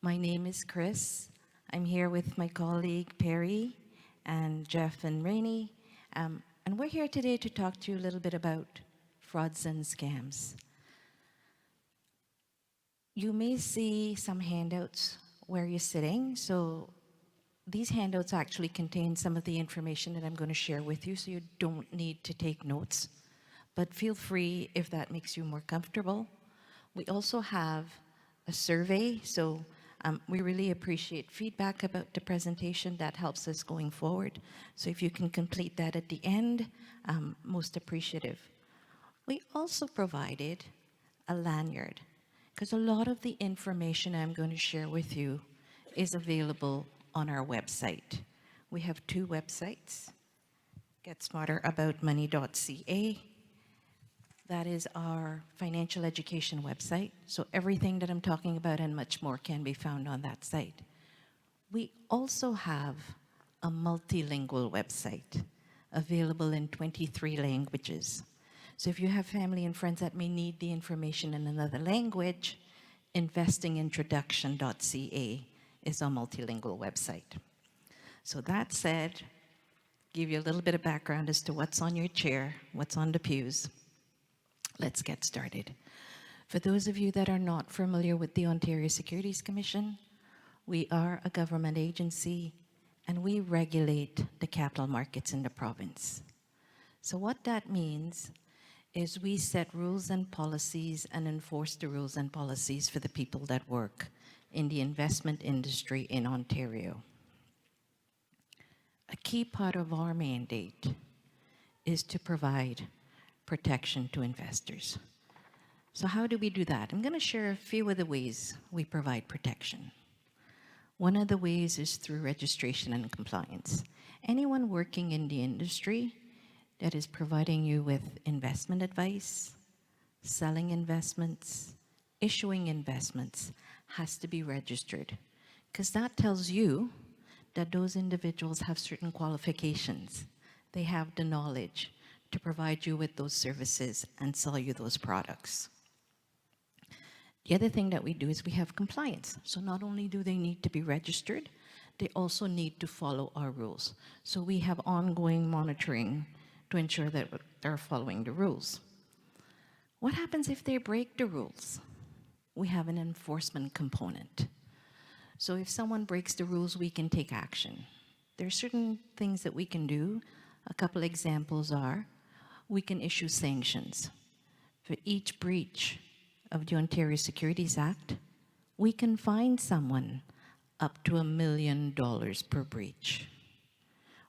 My name is Chris. I'm here with my colleague Perry and Jeff and Rainey. And we're here today to talk to you a little bit about frauds and scams. You may see some handouts where you're sitting. So these handouts actually contain some of the information that I'm going to share with you, so you don't need to take notes. But feel free if that makes you more comfortable. We also have a survey, so we really appreciate feedback about the presentation. That helps us going forward. So if you can complete that at the end, most appreciative. We also provided a lanyard, because a lot of the information I'm going to share with you is available on our website. We have two websites, GetSmarterAboutMoney.ca. That is our financial education website. So everything that I'm talking about and much more can be found on that site. We also have a multilingual website available in 23 languages. So if you have family and friends that may need the information in another language, investingintroduction.ca is our multilingual website. So that said, give you a little bit of background as to what's on your chair, what's on the pews. Let's get started. For those of you that are not familiar with the Ontario Securities Commission, we are a government agency and we regulate the capital markets in the province. So what that means is we set rules and policies and enforce the rules and policies for the people that work in the investment industry in Ontario. A key part of our mandate is to provide protection to investors. So how do we do that? I'm going to share a few of the ways we provide protection. One of the ways is through registration and compliance. Anyone working in the industry that is providing you with investment advice, selling investments, issuing investments has to be registered, because that tells you that those individuals have certain qualifications. They have the knowledge to provide you with those services and sell you those products. The other thing that we do is we have compliance. So not only do they need to be registered, they also need to follow our rules. So we have ongoing monitoring to ensure that they're following the rules. What happens if they break the rules? We have an enforcement component. So if someone breaks the rules, we can take action. There are certain things that we can do. A couple examples are, we can issue sanctions. For each breach of the Ontario Securities Act, we can fine someone up to $1 million per breach.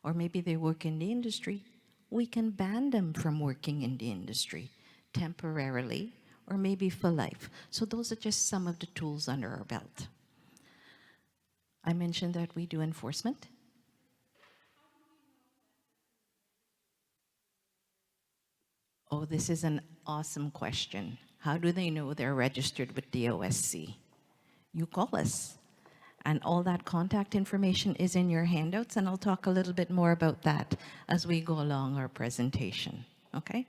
Or maybe they work in the industry, we can ban them from working in the industry temporarily or maybe for life. So those are just some of the tools under our belt. I mentioned that we do enforcement. Oh, this is an awesome question. How do they know they're registered with the OSC? You call us. And all that contact information is in your handouts, and I'll talk a little bit more about that as we go along our presentation, okay?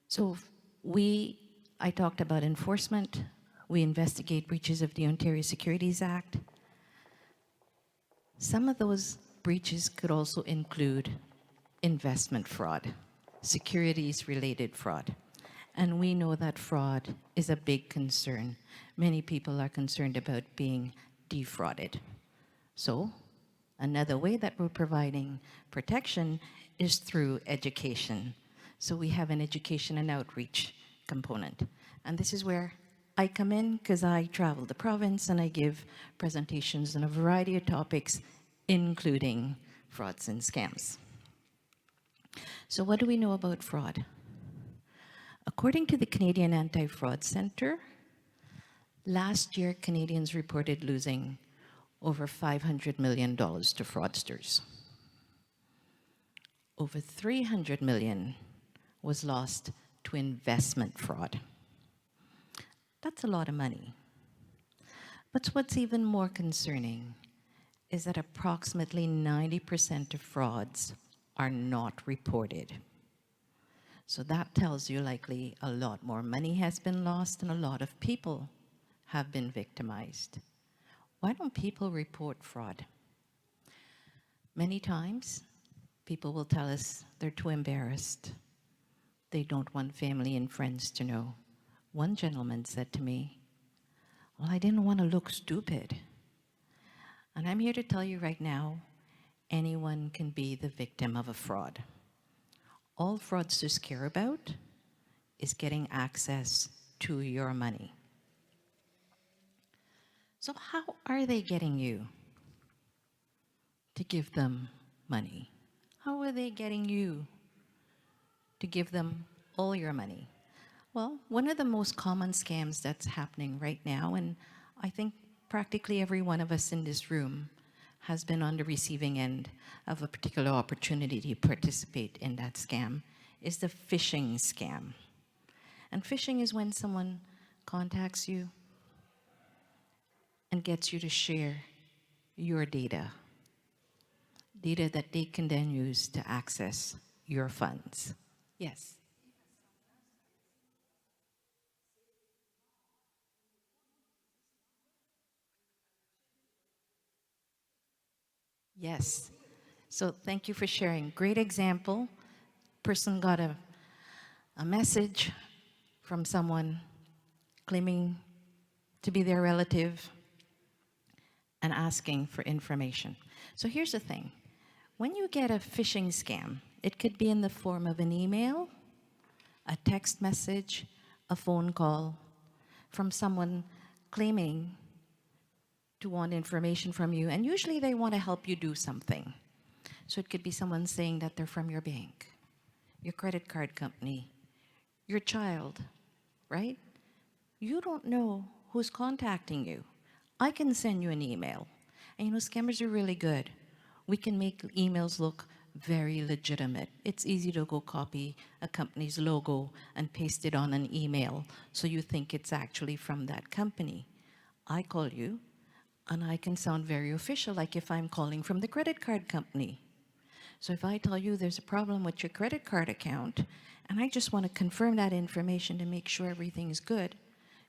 So I talked about enforcement. We investigate breaches of the Ontario Securities Act. Some of those breaches could also include investment fraud, securities-related fraud. And we know that fraud is a big concern. Many people are concerned about being defrauded. So another way that we're providing protection is through education. So we have an education and outreach component. And this is where I come in, because I travel the province and I give presentations on a variety of topics, including frauds and scams. So what do we know about fraud? According to the Canadian Anti-Fraud Centre, last year Canadians reported losing over $500 million to fraudsters. Over $300 million was lost to investment fraud. That's a lot of money. But what's even more concerning is that approximately 90% of frauds are not reported. So that tells you likely a lot more money has been lost and a lot of people have been victimized. Why don't people report fraud? Many times, people will tell us they're too embarrassed. They don't want family and friends to know. One gentleman said to me, well, I didn't want to look stupid. And I'm here to tell you right now, anyone can be the victim of a fraud. All fraudsters care about is getting access to your money. So how are they getting you to give them money? How are they getting you to give them all your money? Well, one of the most common scams that's happening right now, and I think practically every one of us in this room has been on the receiving end of a particular opportunity to participate in that scam, is the phishing scam. And phishing is when someone contacts you and gets you to share your data that they can then use to access your funds. Yes. Yes. So thank you for sharing. Great example. Person got a message from someone claiming to be their relative and asking for information. So here's the thing. When you get a phishing scam, it could be in the form of an email, a text message, a phone call from someone claiming to want information from you, and usually they want to help you do something. So it could be someone saying that they're from your bank, your credit card company, your child, right? You don't know who's contacting you. I can send you an email. And you know, scammers are really good. We can make emails look very legitimate. It's easy to go copy a company's logo and paste it on an email so you think it's actually from that company. I call you and I can sound very official, like if I'm calling from the credit card company. So if I tell you there's a problem with your credit card account and I just want to confirm that information to make sure everything's good,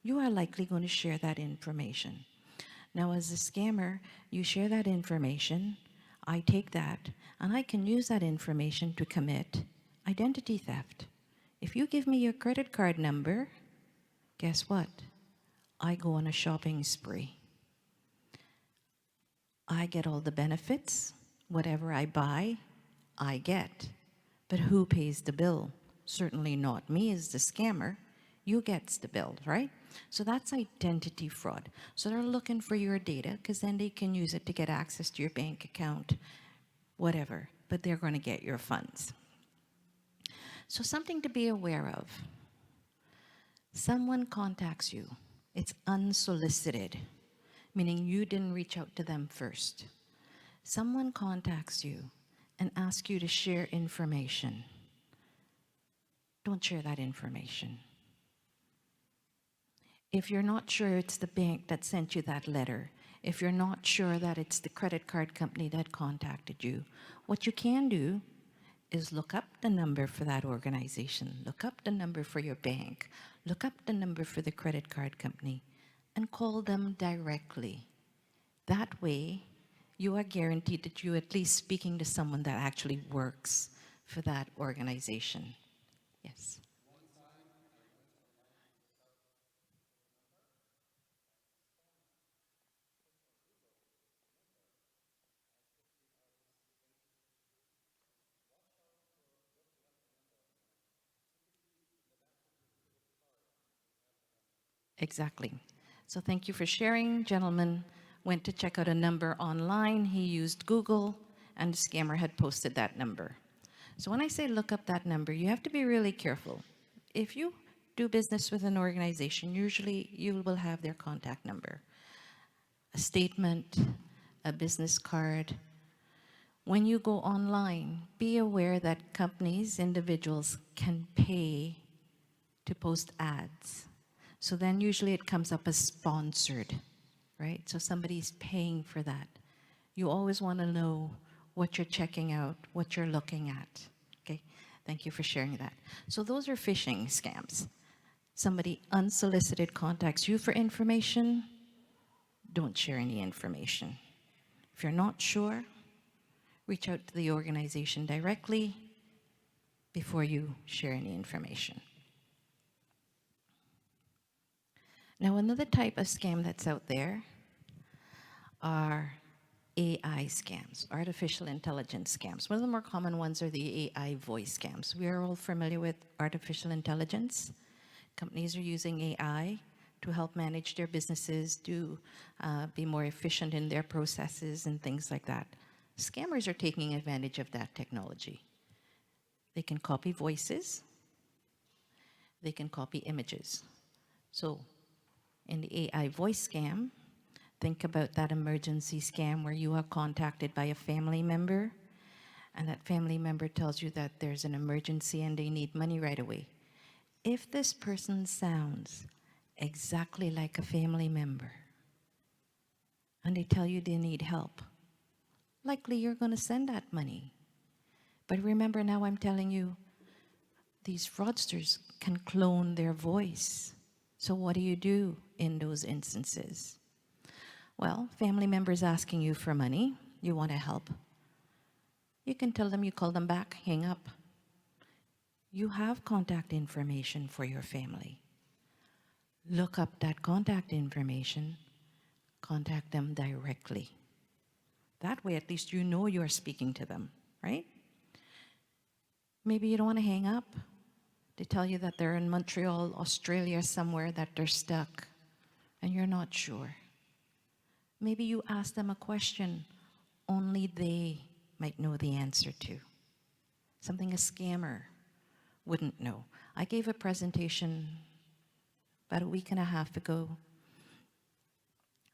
you are likely going to share that information. Now, as a scammer, you share that information, I take that, and I can use that information to commit identity theft. If you give me your credit card number, guess what? I go on a shopping spree. I get all the benefits. Whatever I buy, I get. But who pays the bill? Certainly not me as the scammer. You gets the bill, right? So that's identity fraud. So they're looking for your data because then they can use it to get access to your bank account, whatever, but they're going to get your funds. So something to be aware of. Someone contacts you. It's unsolicited, meaning you didn't reach out to them first. Someone contacts you and asks you to share information. Don't share that information. If you're not sure it's the bank that sent you that letter, if you're not sure that it's the credit card company that contacted you, what you can do is look up the number for that organization, look up the number for your bank, look up the number for the credit card company, and call them directly. That way, you are guaranteed that you're at least speaking to someone that actually works for that organization. Yes. Exactly. So thank you for sharing. Gentleman went to check out a number online. He used Google, and the scammer had posted that number. So when I say look up that number, you have to be really careful. If you do business with an organization, usually you will have their contact number, a statement, a business card. When you go online, be aware that companies, individuals can pay to post ads. So then usually it comes up as sponsored, right? So somebody's paying for that. You always want to know what you're checking out, what you're looking at, okay? Thank you for sharing that. So those are phishing scams. somebody unsolicited contacts you for information, don't share any information. If you're not sure, reach out to the organization directly before you share any information. Now, another type of scam that's out there are AI scams, artificial intelligence scams. One of the more common ones are the AI voice scams. We are all familiar with artificial intelligence. Companies are using AI to help manage their businesses, to be more efficient in their processes and things like that. Scammers are taking advantage of that technology. They can copy voices, they can copy images. So in the AI voice scam, think about that emergency scam where you are contacted by a family member and that family member tells you that there's an emergency and they need money right away. If this person sounds exactly like a family member and they tell you they need help, likely you're going to send that money. But remember, now I'm telling you, these fraudsters can clone their voice. So what do you do in those instances? Well, family members asking you for money, you want to help. You can tell them you call them back, hang up. You have contact information for your family. Look up that contact information, contact them directly. That way, at least you know you're speaking to them, right? Maybe you don't want to hang up. They tell you that they're in Montreal, Australia, somewhere, that they're stuck, and you're not sure. Maybe you ask them a question only they might know the answer to. Something a scammer wouldn't know. I gave a presentation about a week and a half ago,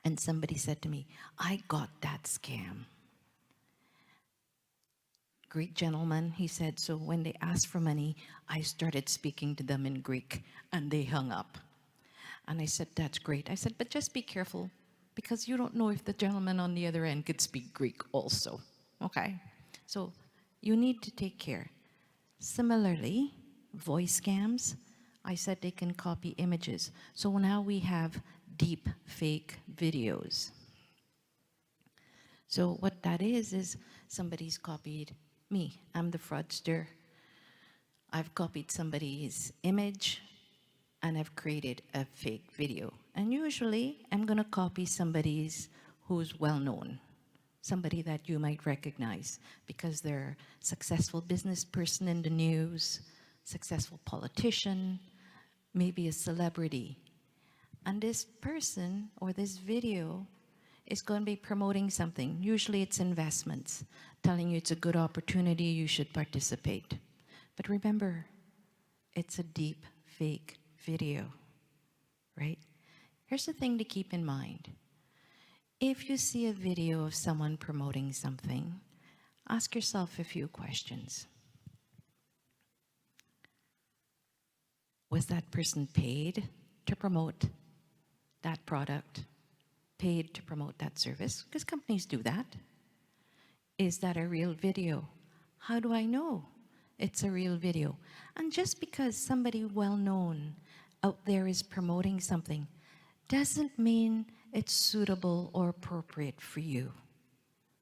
and somebody said to me, I got that scam. Greek gentleman, he said, so when they asked for money, I started speaking to them in Greek, and they hung up. And I said, that's great. I said, but just be careful, because you don't know if the gentleman on the other end could speak Greek also, okay? So you need to take care. Similarly, voice scams, I said they can copy images. So now we have deep fake videos. So what that is somebody's copied me. I'm the fraudster. I've copied somebody's image and I've created a fake video. And usually I'm going to copy somebody's who's well known, somebody that you might recognize because they're a successful business person in the news, successful politician, maybe a celebrity. And this person or this video is going to be promoting something. Usually it's investments, telling you it's a good opportunity, you should participate. But remember, it's a deep fake video, right? Here's the thing to keep in mind. If you see a video of someone promoting something, ask yourself a few questions. Was that person paid to promote that product? Paid to promote that service? Because companies do that. Is that a real video? How do I know it's a real video? And just because somebody well-known out there is promoting something doesn't mean it's suitable or appropriate for you,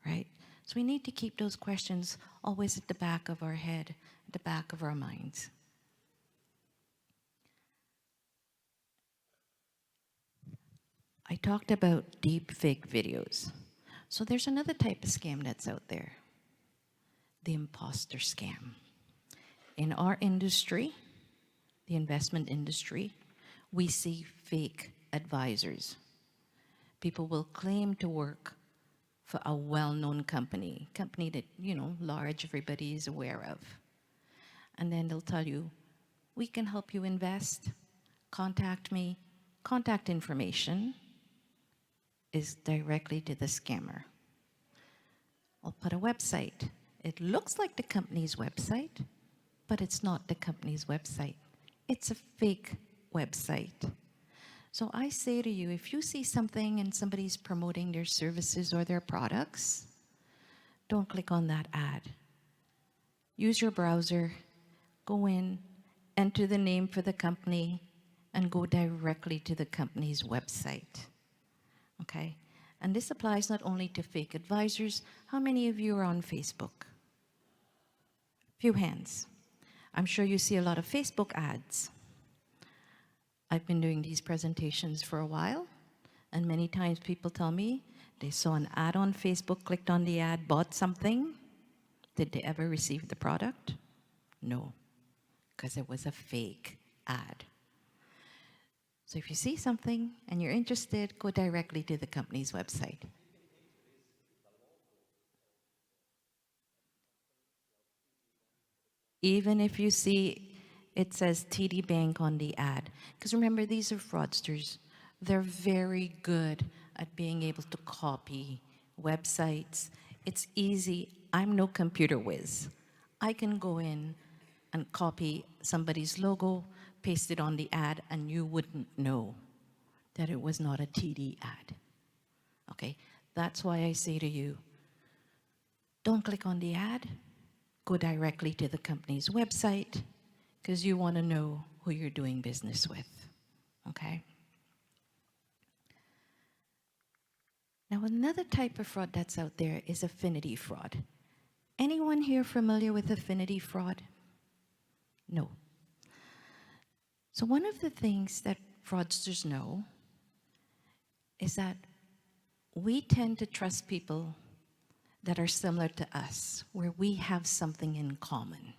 right? So we need to keep those questions always at the back of our head, at the back of our minds. I talked about deep fake videos. So there's another type of scam that's out there, the imposter scam. In our industry, the investment industry, we see fake advisors. People will claim to work for a well-known company that, large, everybody is aware of. And then they'll tell you, we can help you invest, contact me. Contact information is directly to the scammer. I'll put a website. It looks like the company's website, but it's not the company's website. It's a fake website. So I say to you, if you see something and somebody's promoting their services or their products, don't click on that ad. Use your browser, go in, enter the name for the company, and go directly to the company's website. Okay? And this applies not only to fake advisors. How many of you are on Facebook? Few hands. I'm sure you see a lot of Facebook ads. I've been doing these presentations for a while, and many times people tell me they saw an ad on Facebook, clicked on the ad, bought something. Did they ever receive the product? No, because it was a fake ad. So if you see something and you're interested, go directly to the company's website. Even if you see it says TD Bank on the ad. Because remember, these are fraudsters. They're very good at being able to copy websites. It's easy. I'm no computer whiz. I can go in and copy somebody's logo, paste it on the ad, and you wouldn't know that it was not a TD ad. Okay? That's why I say to you, don't click on the ad. Go directly to the company's website, because you want to know who you're doing business with, okay? Now, another type of fraud that's out there is affinity fraud. Anyone here familiar with affinity fraud? No. So one of the things that fraudsters know is that we tend to trust people that are similar to us, where we have something in common.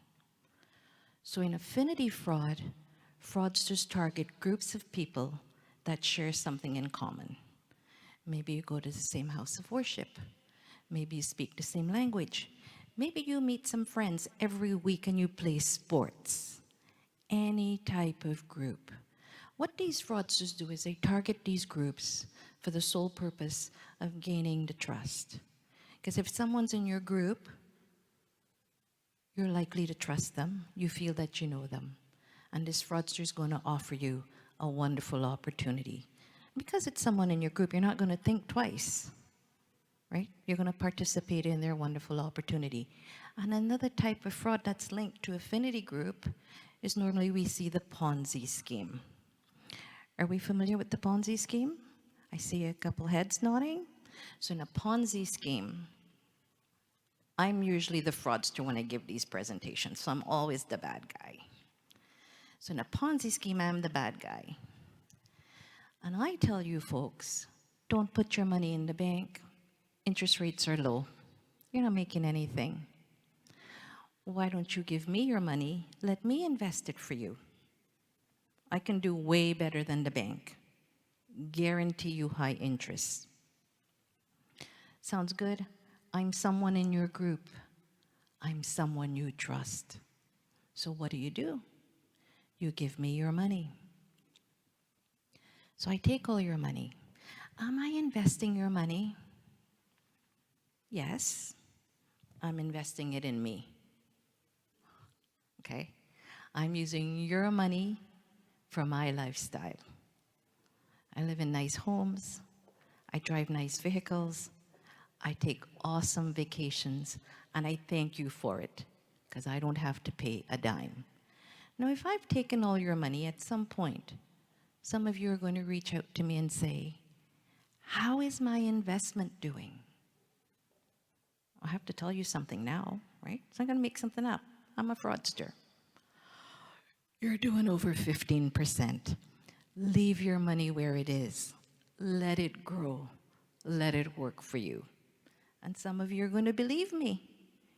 So in affinity fraud, fraudsters target groups of people that share something in common. Maybe you go to the same house of worship. Maybe you speak the same language. Maybe you meet some friends every week and you play sports. Any type of group. What these fraudsters do is they target these groups for the sole purpose of gaining the trust. Because if someone's in your group, you're likely to trust them. You feel that you know them. And this fraudster is going to offer you a wonderful opportunity. Because it's someone in your group, you're not going to think twice, right? You're going to participate in their wonderful opportunity. And another type of fraud that's linked to affinity group is normally we see the Ponzi scheme. Are we familiar with the Ponzi scheme? I see a couple heads nodding. So in a Ponzi scheme, I'm usually the fraudster when I give these presentations, so I'm always the bad guy. So in a Ponzi scheme, I'm the bad guy. And I tell you folks, don't put your money in the bank. Interest rates are low. You're not making anything. Why don't you give me your money? Let me invest it for you. I can do way better than the bank. Guarantee you high interest. Sounds good? I'm someone in your group. I'm someone you trust. So what do? You give me your money. So I take all your money. Am I investing your money? Yes, I'm investing it in me. Okay? I'm using your money for my lifestyle. I live in nice homes. I drive nice vehicles. I take awesome vacations, and I thank you for it, because I don't have to pay a dime. Now, if I've taken all your money at some point, some of you are going to reach out to me and say, how is my investment doing? I have to tell you something now, right? So I'm going to make something up. I'm a fraudster. You're doing over 15%. Leave your money where it is. Let it grow. Let it work for you. And some of you are going to believe me,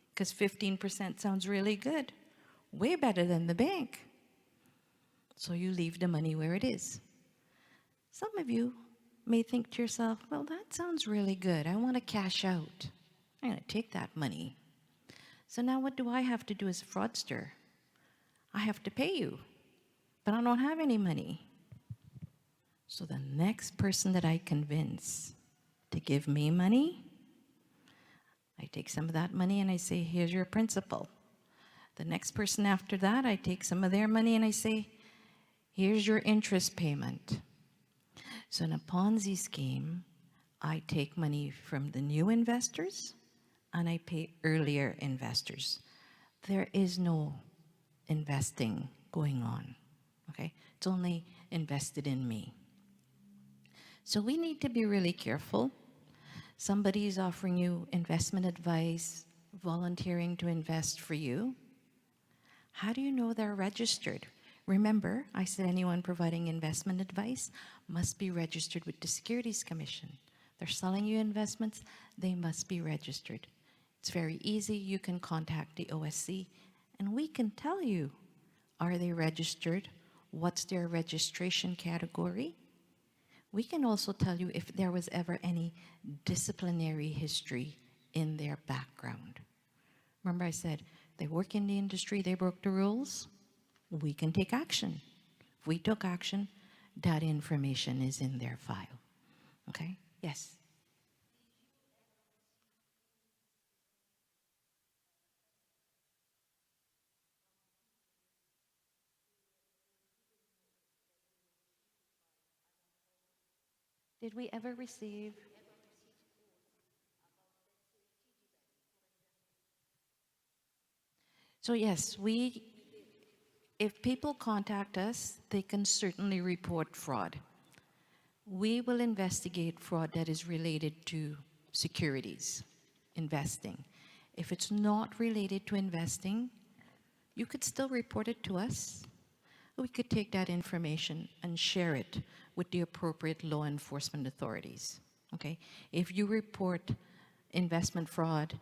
because 15% sounds really good. Way better than the bank. So you leave the money where it is. Some of you may think to yourself, well, that sounds really good. I want to cash out. I'm going to take that money. So now what do I have to do as a fraudster? I have to pay you, but I don't have any money. So the next person that I convince to give me money, I take some of that money and I say, here's your principal. The next person after that, I take some of their money and I say, here's your interest payment. So in a Ponzi scheme, I take money from the new investors and I pay earlier investors. There is no investing going on, okay? It's only invested in me. So we need to be really careful. Somebody is offering you investment advice, volunteering to invest for you. How do you know they're registered? Remember, I said anyone providing investment advice must be registered with the Securities Commission. They're selling you investments, they must be registered. It's very easy. You can contact the OSC and we can tell you, are they registered? What's their registration category? We can also tell you if there was ever any disciplinary history in their background. Remember I said, they work in the industry, they broke the rules, we can take action. If we took action, that information is in their file. Okay? Yes? Did we ever receive? So yes, if people contact us, they can certainly report fraud. We will investigate fraud that is related to securities, investing. If it's not related to investing, you could still report it to us. We could take that information and share it with the appropriate law enforcement authorities. Okay? If you report investment fraud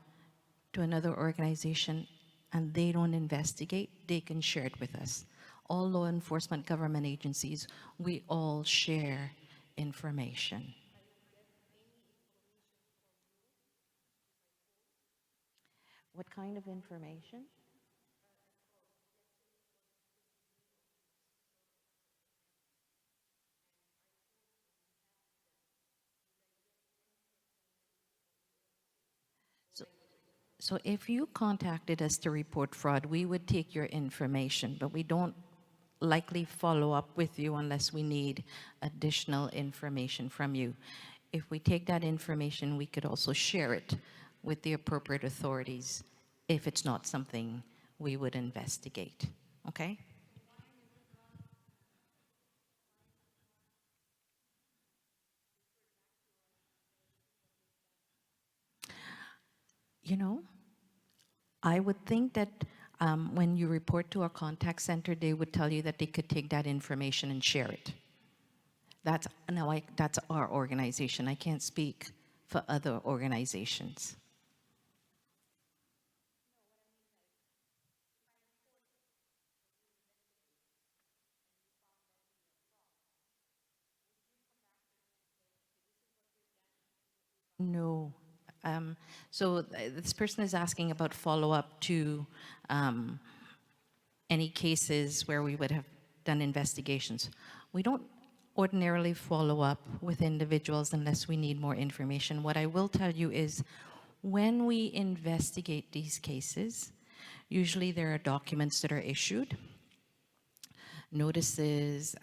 to another organization and they don't investigate, they can share it with us. All law enforcement government agencies, we all share information. What kind of information? So, so if you contacted us to report fraud, we would take your information, but we don't likely follow up with you unless we need additional information from you. If we take that information, we could also share it with the appropriate authorities if it's not something we would investigate. Okay? You know, I would think that when you report to our contact center, they would tell you that they could take that information and share it. That's, no, that's our organization. I can't speak for other organizations. No. This person is asking about follow-up to um, any cases where we would have done investigations. We don't ordinarily follow up with individuals unless we need more information. What I will tell you is when we investigate these cases, usually there are documents that are issued, notices,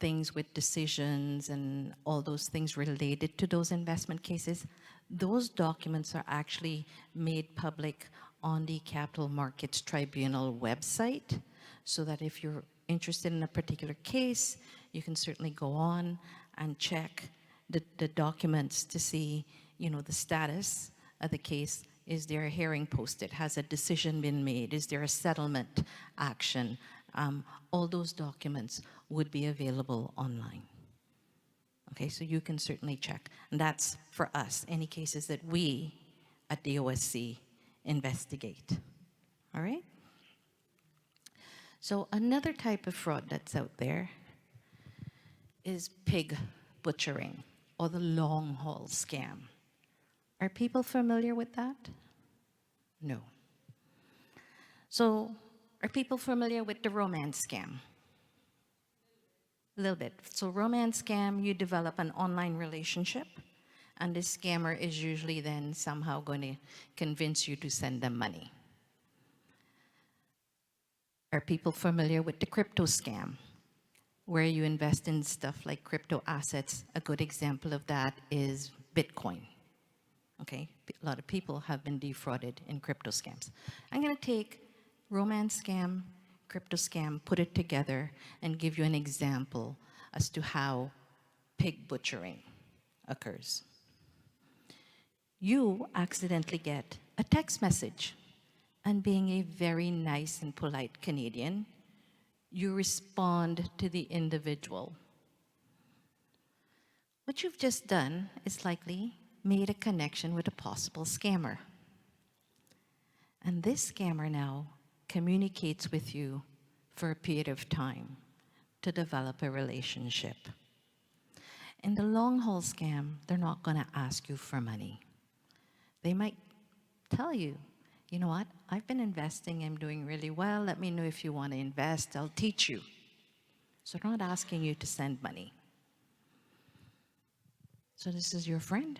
things with decisions and all those things related to those investment cases. Those documents are actually made public on the Capital Markets Tribunal website, so that if you're interested in a particular case, you can certainly go on and check the documents to see, you know, the status of the case. Is there a hearing posted? Has a decision been made? Is there a settlement action? All those documents would be available online. Okay, so you can certainly check. And that's for us, any cases that we at the OSC investigate. All right? So another type of fraud that's out there is pig butchering or the long haul scam. Are people familiar with that? No. So are people familiar with the romance scam? A little bit. So romance scam, you develop an online relationship, and this scammer is usually then somehow going to convince you to send them money. Are people familiar with the crypto scam, where you invest in stuff like crypto assets? A good example of that is Bitcoin. Okay, a lot of people have been defrauded in crypto scams. I'm going to take romance scam, crypto scam, put it together, and give you an example as to how pig butchering occurs. You accidentally get a text message, and being a very nice and polite Canadian, you respond to the individual. What you've just done is likely made a connection with a possible scammer. And this scammer now communicates with you for a period of time to develop a relationship. In the long haul scam, they're not going to ask you for money. They might tell you, you know what, I've been investing, I'm doing really well, let me know if you want to invest, I'll teach you. So they're not asking you to send money. So this is your friend,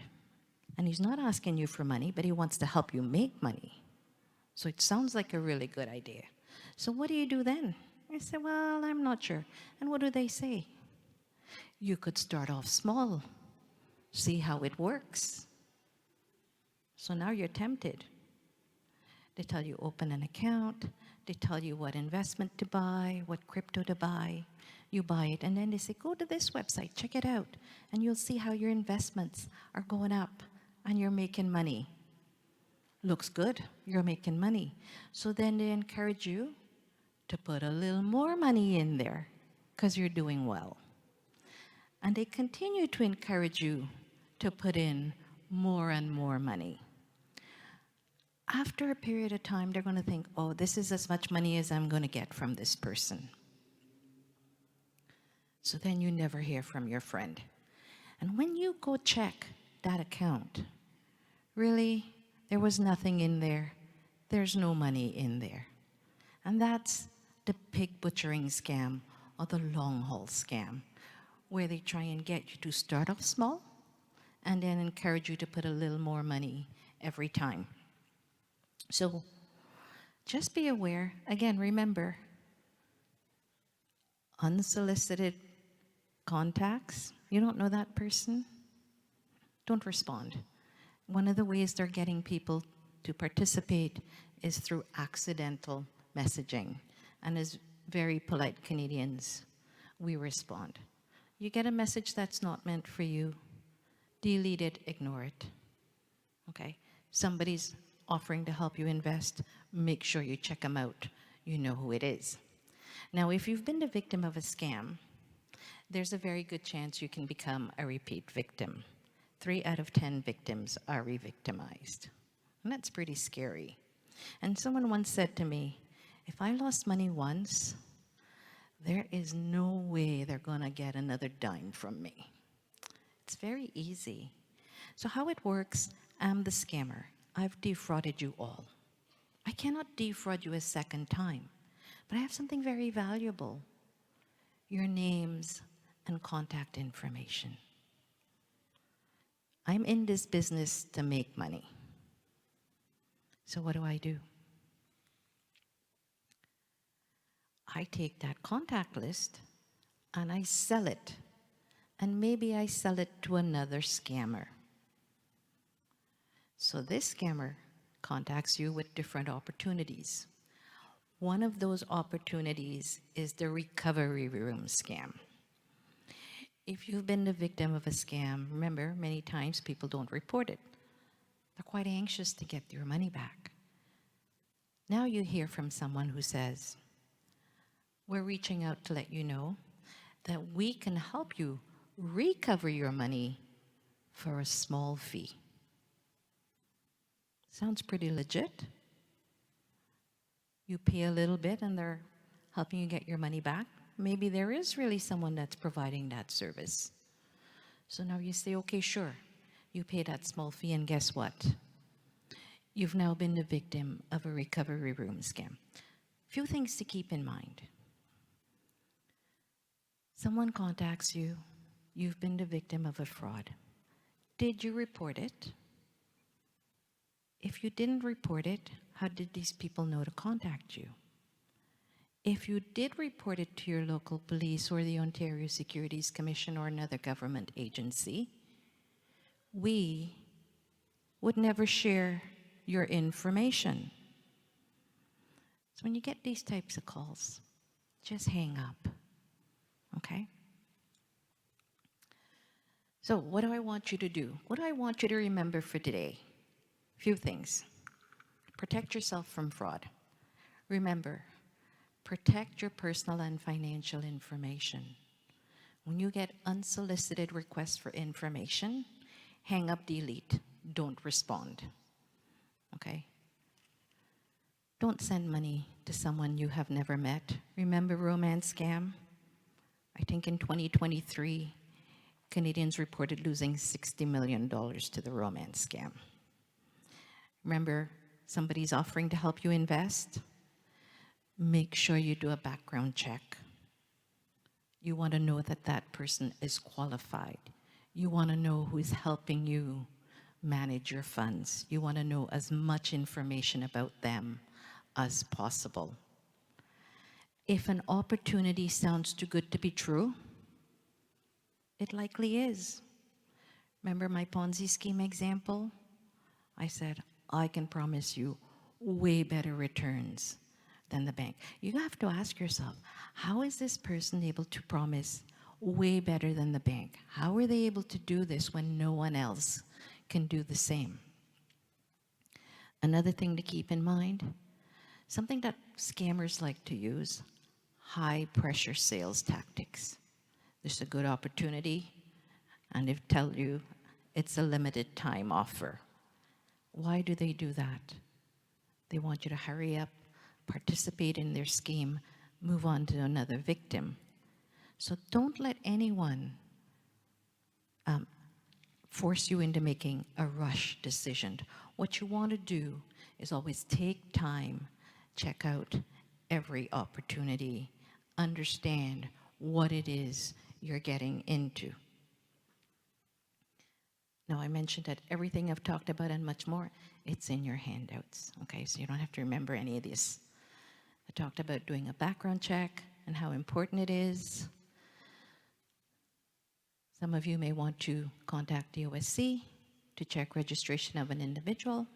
and he's not asking you for money, but he wants to help you make money. So it sounds like a really good idea. So what do you do then? I say, well, I'm not sure. And what do they say? You could start off small, see how it works. So now you're tempted. They tell you open an account, they tell you what investment to buy, what crypto to buy. You buy it, and then they say, go to this website, check it out, and you'll see how your investments are going up and you're making money. Looks good, you're making money. So then they encourage you to put a little more money in there because you're doing well. And they continue to encourage you to put in more and more money. After a period of time, they're going to think, oh, this is as much money as I'm going to get from this person. So then you never hear from your friend. And when you go check that account, really, there was nothing in there. There's no money in there. And that's the pig butchering scam or the long haul scam, where they try and get you to start off small and then encourage you to put a little more money every time. So just be aware. Again, remember, unsolicited contacts, you don't know that person, don't respond. One of the ways they're getting people to participate is through accidental messaging. And as very polite Canadians, we respond. You get a message that's not meant for you, delete it, ignore it. Okay? Somebody's offering to help you invest, make sure you check them out. You know who it is. Now, if you've been the victim of a scam, there's a very good chance you can become a repeat victim. 3 out of 10 victims are re-victimized. And that's pretty scary. And someone once said to me, if I lost money once, there is no way they're going to get another dime from me. It's very easy. So how it works, I'm the scammer. I've defrauded you all. I cannot defraud you a second time, but I have something very valuable. Your names and contact information. I'm in this business to make money. So what do? I take that contact list and I sell it. And maybe I sell it to another scammer. So this scammer contacts you with different opportunities. One of those opportunities is the recovery room scam. If you've been the victim of a scam, remember, many times people don't report it. They're quite anxious to get their money back. Now you hear from someone who says, we're reaching out to let you know that we can help you recover your money for a small fee. Sounds pretty legit. You pay a little bit and they're helping you get your money back. Maybe there is really someone that's providing that service. So now you say, okay, sure. You pay that small fee, and guess what? You've now been the victim of a recovery room scam. Few things to keep in mind. Someone contacts you, you've been the victim of a fraud. Did you report it? If you didn't report it, how did these people know to contact you? If you did report it to your local police or the Ontario Securities Commission or another government agency, we would never share your information. So when you get these types of calls, just hang up, okay? So what do I want you to do? What do I want you to remember for today? A few things. Protect yourself from fraud. Remember, protect your personal and financial information. When you get unsolicited requests for information, hang up, delete, don't respond, okay? Don't send money to someone you have never met. Remember romance scam? I think in 2023, Canadians reported losing $60 million to the romance scam. Remember, somebody's offering to help you invest? Make sure you do a background check. You want to know that that person is qualified. You want to know who is helping you manage your funds. You want to know as much information about them as possible. If an opportunity sounds too good to be true, it likely is. Remember my Ponzi scheme example? I said, I can promise you way better returns than the bank. You have to ask yourself, how is this person able to promise way better than the bank? How are they able to do this when no one else can do the same? Another thing to keep in mind, something that scammers like to use, high pressure sales tactics. There's a good opportunity, and they tell you it's a limited time offer. Why do they do that? They want you to hurry up, participate in their scheme, move on to another victim. So don't let anyone force you into making a rush decision. What you want to do is always take time, check out every opportunity, understand what it is you're getting into. Now, I mentioned that everything I've talked about and much more, it's in your handouts, okay? So you don't have to remember any of this. I talked about doing a background check and how important it is. Some of you may want to contact the OSC to check registration of an individual.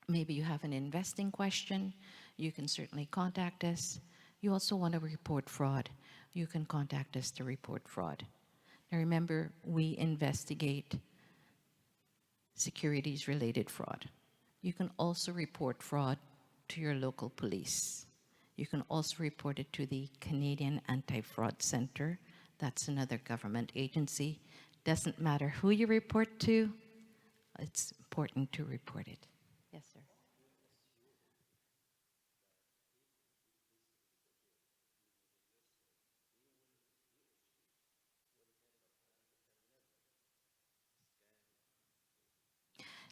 Maybe you have an investing question. You can certainly contact us. You also want to report fraud. You can contact us to report fraud. Now remember, we investigate securities-related fraud. You can also report fraud to your local police. You can also report it to the Canadian Anti-Fraud Centre. That's another government agency. Doesn't matter who you report to, it's important to report it. Yes, sir.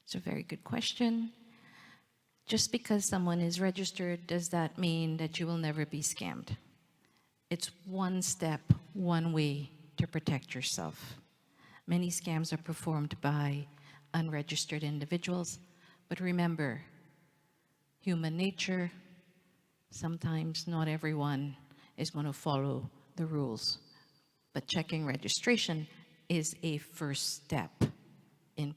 It's a very good question. Just because someone is registered, does that mean that you will never be scammed? It's one step, one way to protect yourself. Many scams are performed by unregistered individuals, but remember, human nature, sometimes not everyone is going to follow the rules. But checking registration is a first step in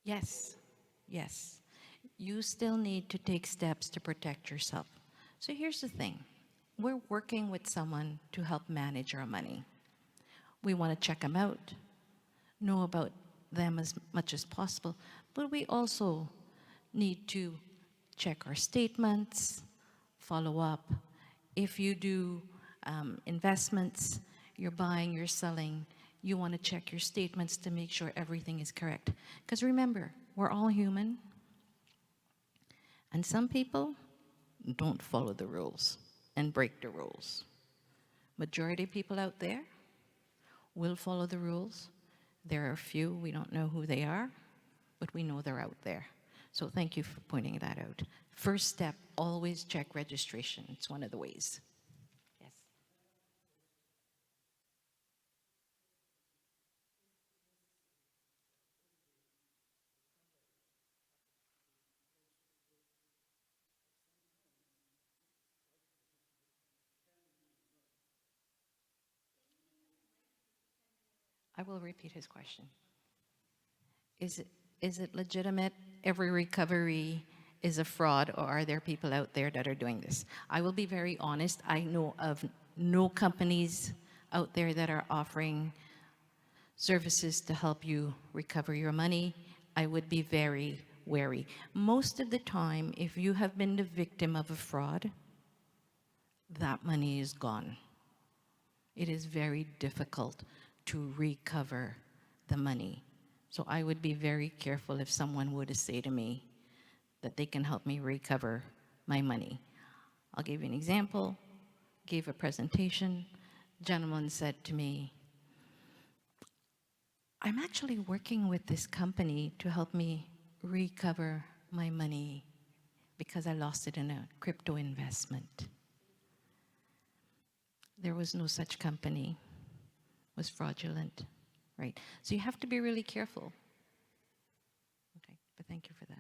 Yes, yes. You still need to take steps to protect yourself. So here's the thing. We're working with someone to help manage our money. We want to check them out, know about them as much as possible, but we also need to check our statements, follow up. If you do investments, you're buying, you're selling, you want to check your statements to make sure everything is correct. Because remember, we're all human, and some people don't follow the rules and break the rules. Majority of people out there will follow the rules. There are a few, we don't know who they are, but we know they're out there. So thank you for pointing that out. First step, always check registration. It's one of the ways. Yes. I will repeat his question. Is it legitimate? Every recovery is a fraud, or are there people out there that are doing this? I will be very honest. I know of no companies out there that are offering services to help you recover your money. I would be very wary. Most of the time, if you have been the victim of a fraud, that money is gone. It is very difficult to recover the money. So I would be very careful if someone were to say to me that they can help me recover my money. I'll give you an example. Gave a presentation. Gentleman said to me, I'm actually working with this company to help me recover my money because I lost it in a crypto investment. There was no such company. It was fraudulent, right? So you have to be really careful. Okay, but thank you for that.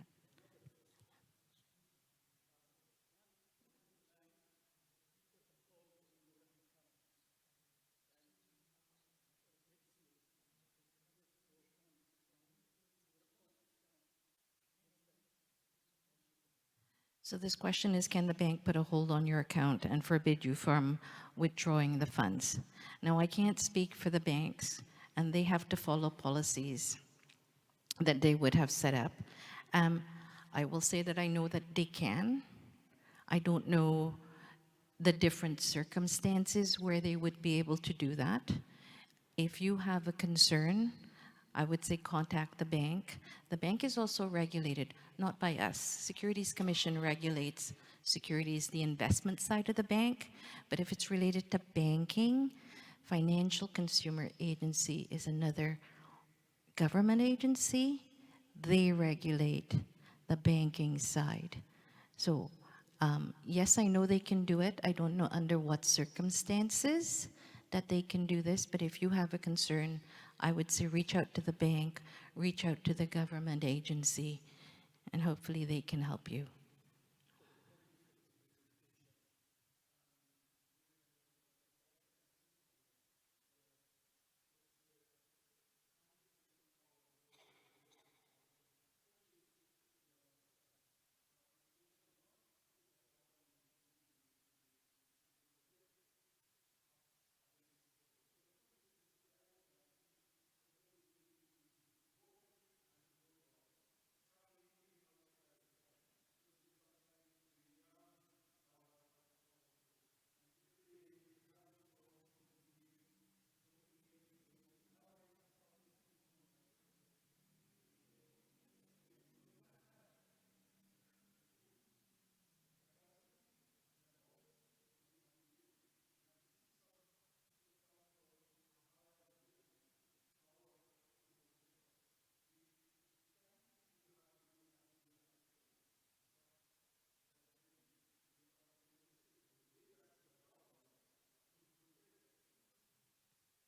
So this question is, can the bank put a hold on your account and forbid you from withdrawing the funds? Now, I can't speak for the banks, and they have to follow policies that they would have set up. I will say that I know that they can. I don't know the different circumstances where they would be able to do that. If you have a concern, I would say contact the bank. The bank is also regulated, not by us. Securities Commission regulates securities, the investment side of the bank. But if it's related to banking, Financial Consumer Agency is another government agency. They regulate the banking side. So yes, I know they can do it. I don't know under what circumstances that they can do this, but if you have a concern, I would say reach out to the bank, reach out to the government agency, and hopefully they can help you.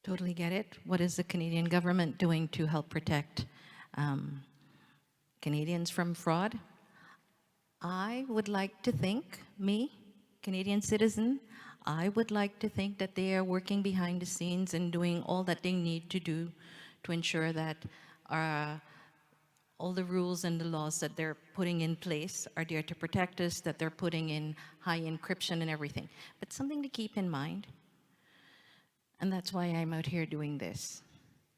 Totally get it. What is the Canadian government doing to help protect um, Canadians from fraud? I would like to think, me, Canadian citizen, I would like to think that they are working behind the scenes and doing all that they need to do to ensure that all the rules and the laws that they're putting in place are there to protect us, that they're putting in high encryption and everything. But something to keep in mind, and that's why I'm out here doing this.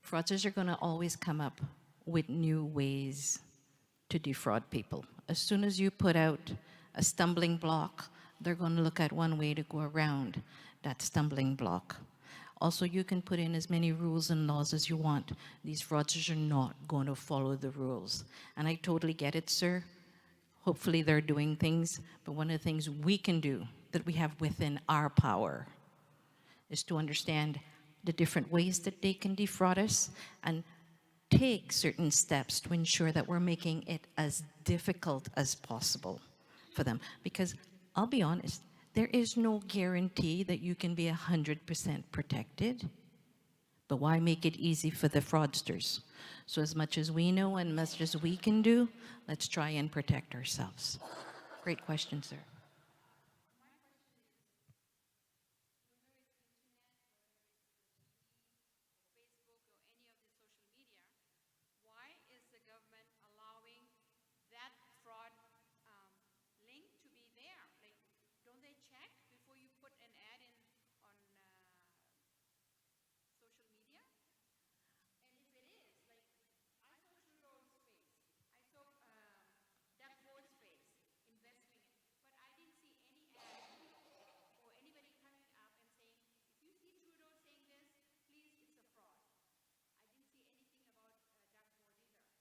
Fraudsters are going to always come up with new ways to defraud people. As soon as you put out a stumbling block, they're going to look at one way to go around that stumbling block. Also, you can put in as many rules and laws as you want. These fraudsters are not going to follow the rules. And I totally get it, sir. Hopefully they're doing things, but one of the things we can do that we have within our power is to understand the different ways that they can defraud us and take certain steps to ensure that we're making it as difficult as possible for them. Because I'll be honest, there is no guarantee that you can be 100% protected. But why make it easy for the fraudsters? So as much as we know and as much as we can do, let's try and protect ourselves. Great question, sir. Facebook or any of the social media, why is the government allowing that fraud link to be there? Like, don't they check before you put an ad in on social media? And if it is, like, I saw Trudeau's face, I saw Doug Ford's face investing it, but I didn't see any ad or anybody coming up and saying, if you see Trudeau saying this, please, it's a fraud. I didn't see anything about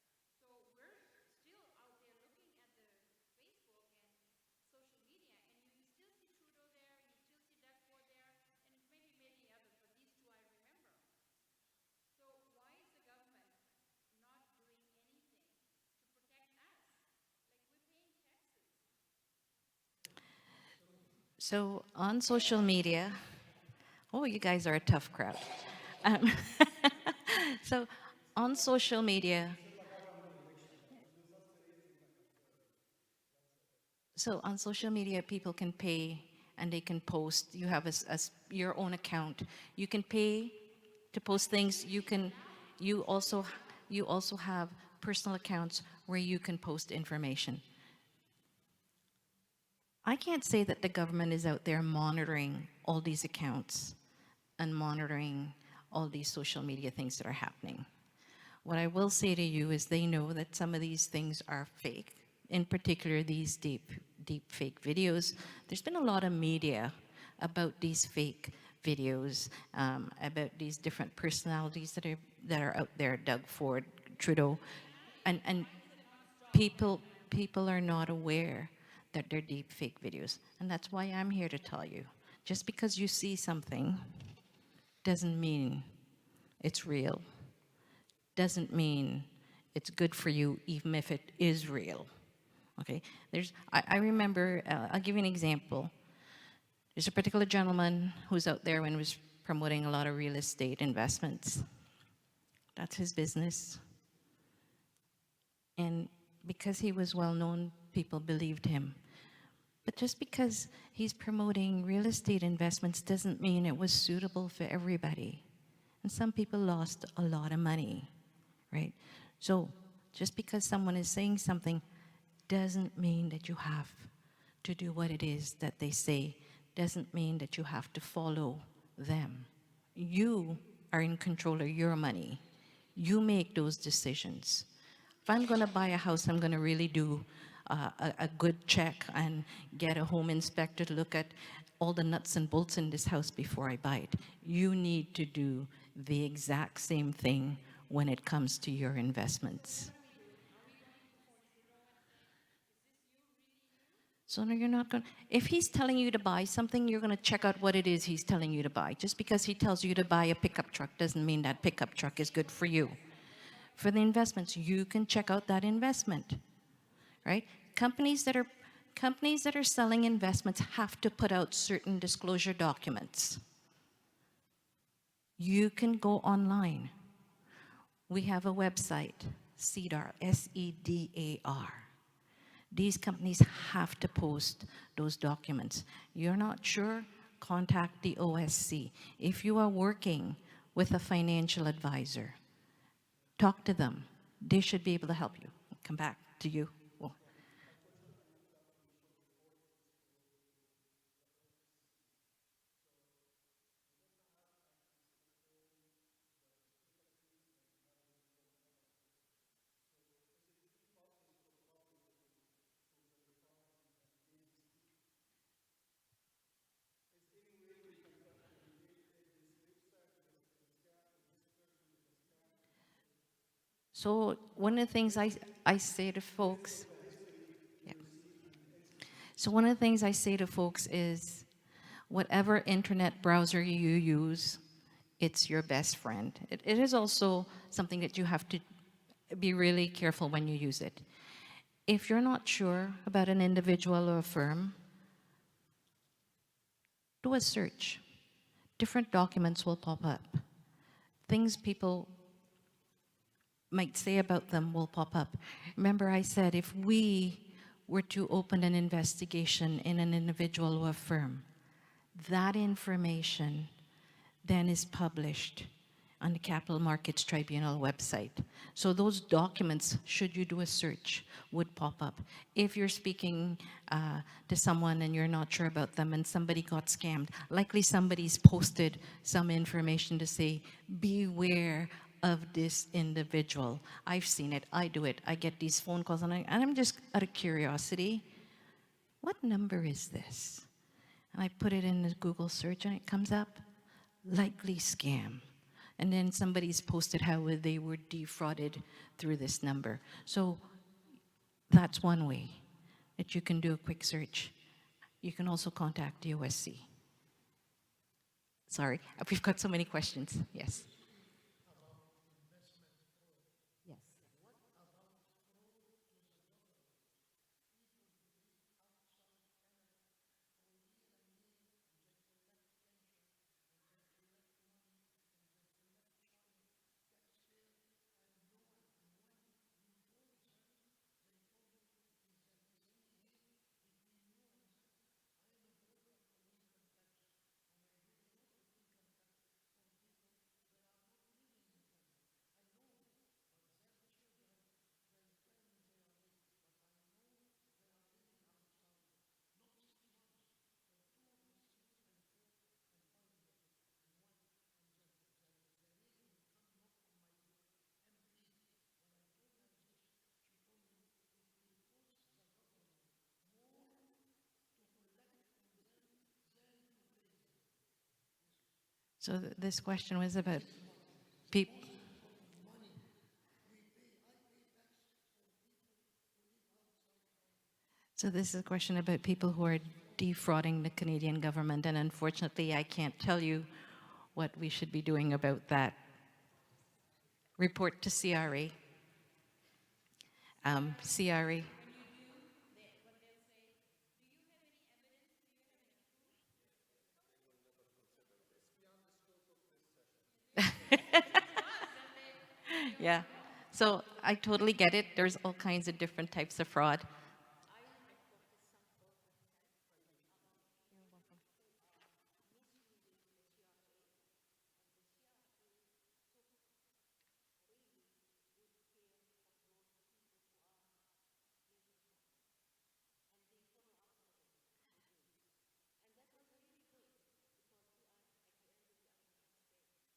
Doug Ford either. So we're still out there looking at the Facebook and social media, and you still see Trudeau there, you still see Doug Ford there, and maybe many others, but these two I remember. So why is the government not doing anything to protect us? Like, we're paying taxes. So on social media, oh, you guys are a tough crowd. Um, so on social media, so on social media, people can pay and they can post. You have your own account. You can pay to post things. You also, you also have personal accounts where you can post information. I can't say that the government is out there monitoring all these accounts and monitoring all these social media things that are happening. What I will say to you is they know that some of these things are fake, in particular these deep fake videos. There's been a lot of media about these fake videos, about these different personalities that are out there, Doug Ford, Trudeau, and people are not aware that they're deep fake videos. And that's why I'm here to tell you. Just because you see something doesn't mean it's real. Doesn't mean it's good for you even if it is real. Okay? I remember, I'll give you an example. There's a particular gentleman who's out there and was promoting a lot of real estate investments. That's his business. And because he was well known, people believed him. But just because he's promoting real estate investments doesn't mean it was suitable for everybody. And some people lost a lot of money, right? So just because someone is saying something doesn't mean that you have to do what it is that they say, doesn't mean that you have to follow them. You are in control of your money. You make those decisions. If I'm going to buy a house, I'm going to really do a good check and get a home inspector to look at all the nuts and bolts in this house before I buy it. You need to do the exact same thing when it comes to your investments. So no, you're not going to, if he's telling you to buy something, you're going to check out what it is he's telling you to buy. Just because he tells you to buy a pickup truck doesn't mean that pickup truck is good for you. For the investments, you can check out that investment, right? Companies that are selling investments have to put out certain disclosure documents. You can go online. We have a website, SEDAR, SEDAR. These companies have to post those documents. You're not sure? Contact the OSC. If you are working with a financial advisor, talk to them. They should be able to help you. Come back to you. Well, so one of the things I say to folks, yeah. So one of the things I say to folks is, Whatever internet browser you use, it's your best friend. It is also something that you have to be really careful when you use it. If you're not sure about an individual or a firm, do a search. Different documents will pop up. Things people might say about them will pop up. Remember I said if we were to open an investigation in an individual or a firm, that information then is published on the Capital Markets Tribunal website. So those documents, should you do a search, would pop up. If you're speaking to someone and you're not sure about them and somebody got scammed, likely somebody's posted some information to say, beware of this individual. I've seen it, I do it. I get these phone calls and I'm just out of curiosity, what number is this? And I put it in the Google search and it comes up, likely scam. And then somebody's posted how they were defrauded through this number. So that's one way that you can do a quick search. You can also contact the OSC. Sorry, we've got so many questions. Yes. Yes. So this question was about people. So this is a question about people who are defrauding the Canadian government, and unfortunately, I can't tell you what we should be doing about that. Report to CRA. CRA. Yeah. So I totally get it. There's all kinds of different types of fraud.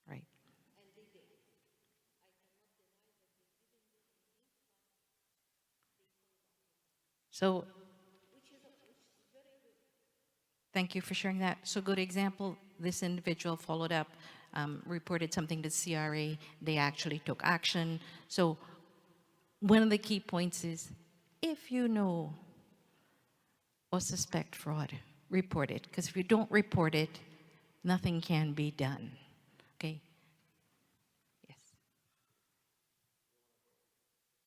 Right. So thank you for sharing that. So good example, this individual followed up, reported something to CRA, they actually took action. So one of the key points is, if you know or suspect fraud, report it. Because if you don't report it, nothing can be done. Okay? Yes.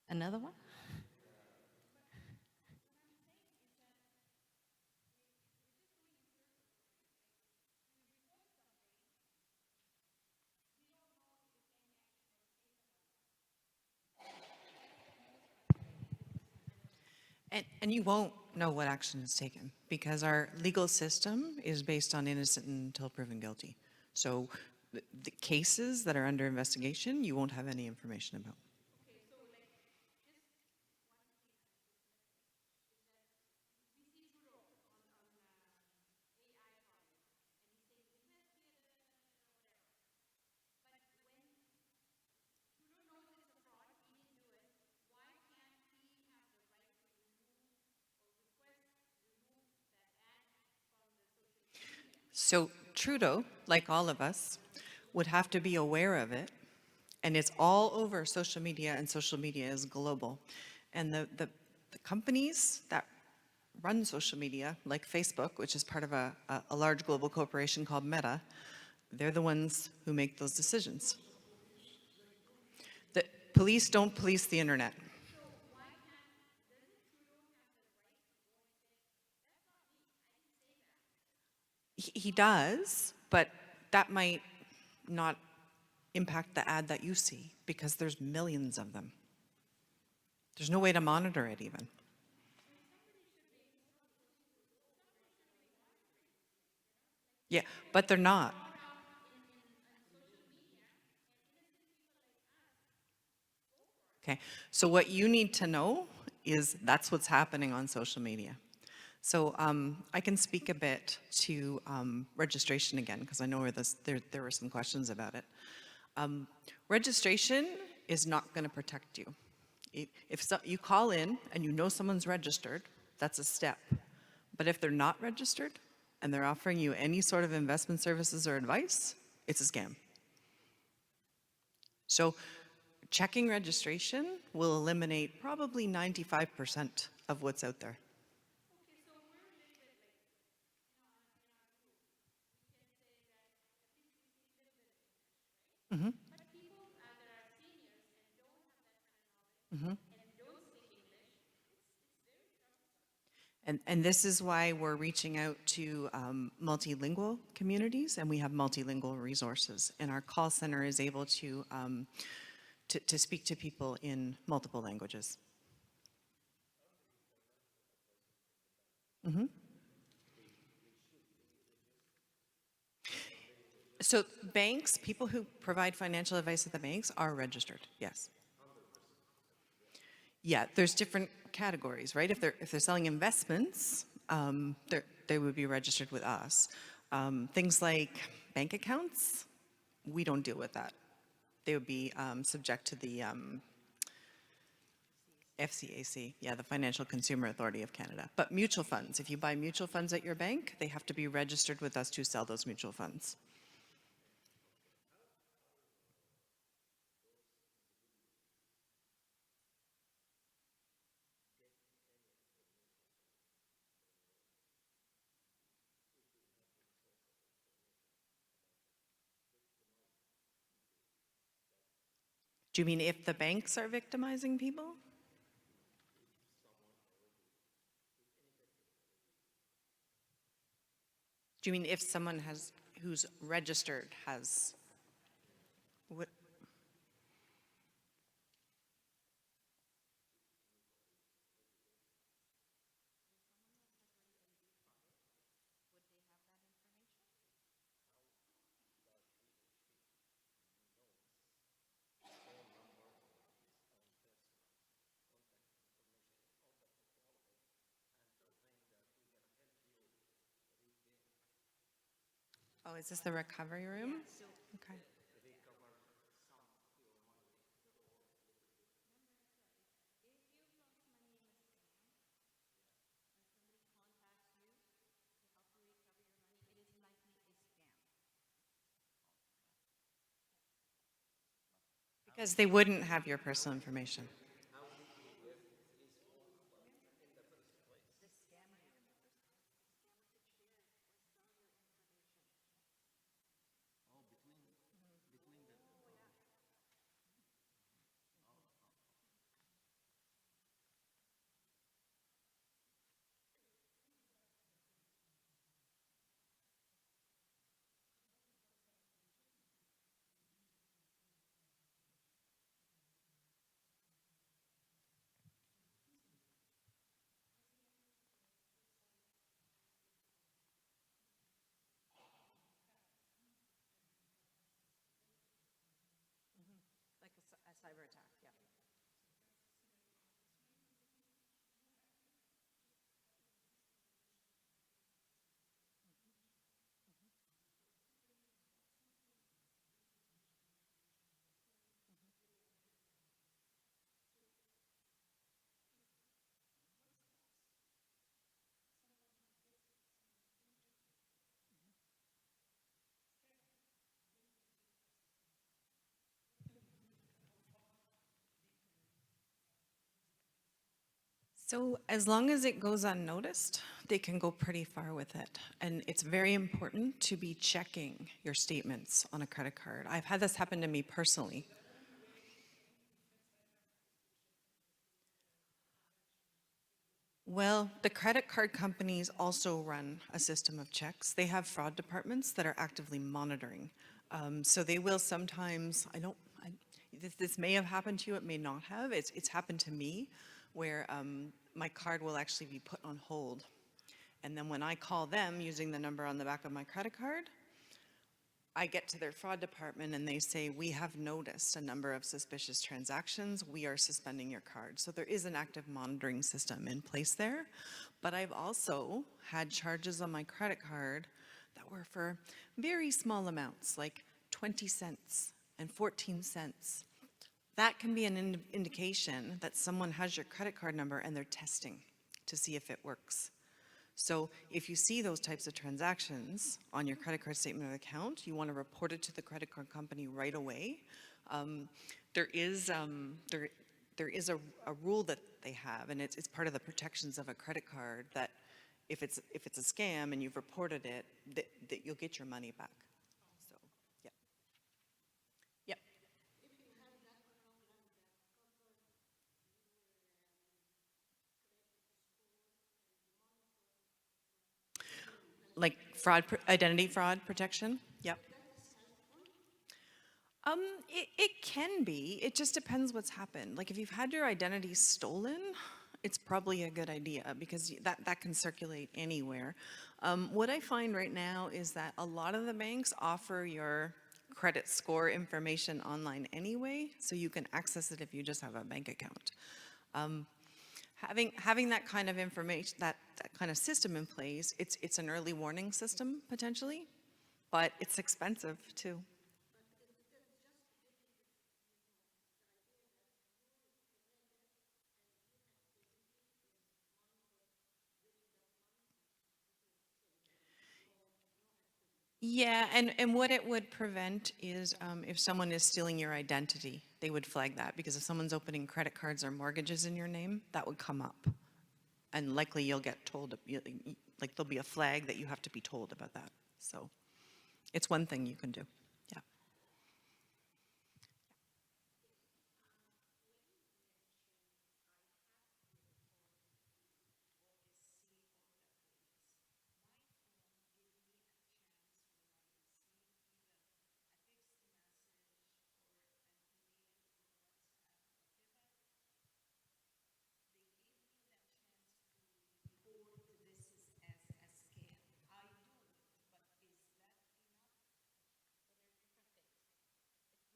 Another one? And you won't know what action is taken because our legal system is based on innocent until proven guilty. So the cases that are under investigation, you won't have any information about. So Trudeau, like all of us, would have to be aware of it. And it's all over social media, and social media is global. And the companies that run social media, like Facebook, which is part of a large global corporation called Meta, they're the ones who make those decisions. The police don't police the internet. He does, but that might not impact the ad that you see because there's millions of them. There's no way to monitor it even. Yeah, but they're not. Okay, so what you need to know is that's what's happening on social media. So I can speak a bit to registration again, because I know there were some questions about it. Registration is not going to protect you. If you call in and you know someone's registered, that's a step. But if they're not registered and they're offering you any sort of investment services or advice, it's a scam. So checking registration will eliminate probably 95% of what's out there. Mm-hmm. Mm-hmm. And this is why we're reaching out to multilingual communities, and we have multilingual resources. And our call center is able to speak to people in multiple languages. Mm-hmm. So banks, people who provide financial advice at the banks are registered, yes. Yeah, there's different categories, right? If they're selling investments, they would be registered with us. Things like bank accounts, we don't deal with that. They would be subject to the FCAC, yeah, the Financial Consumer Authority of Canada. But mutual funds, if you buy mutual funds at your bank, they have to be registered with us to sell those mutual funds. Do you mean if the banks are victimizing people? Do you mean if someone who's registered has, what? Oh, is this the recovery room? Okay. Because they wouldn't have your personal information. So as long as it goes unnoticed, they can go pretty far with it. And it's very important to be checking your statements on a credit card. I've had this happen to me personally. Well, the credit card companies also run a system of checks. They have fraud departments that are actively monitoring. So they will sometimes, this may have happened to you, it may not have. It's happened to me where my card will actually be put on hold. And then when I call them using the number on the back of my credit card, I get to their fraud department and they say, we have noticed a number of suspicious transactions. We are suspending your card. So there is an active monitoring system in place there. But I've also had charges on my credit card that were for very small amounts, like 20 cents and 14 cents. That can be an indication that someone has your credit card number and they're testing to see if it works. So if you see those types of transactions on your credit card statement of account, you want to report it to the credit card company right away. There is a rule that they have, and it's part of the protections of a credit card, that if it's a scam and you've reported it, that you'll get your money back. So, yeah. Yep. Like identity fraud protection? Yep. It can be. It just depends what's happened. Like if you've had your identity stolen, it's probably a good idea because that can circulate anywhere. What I find right now is that a lot of the banks offer your credit score information online anyway, so you can access it if you just have a bank account. Having that kind of information, that kind of system in place, it's an early warning system potentially, but it's expensive too. Yeah, and what it would prevent is if someone is stealing your identity, they would flag that, because if someone's opening credit cards or mortgages in your name, that would come up. And likely you'll get told, like there'll be a flag that you have to be told about that. So it's one thing you can do. Yeah.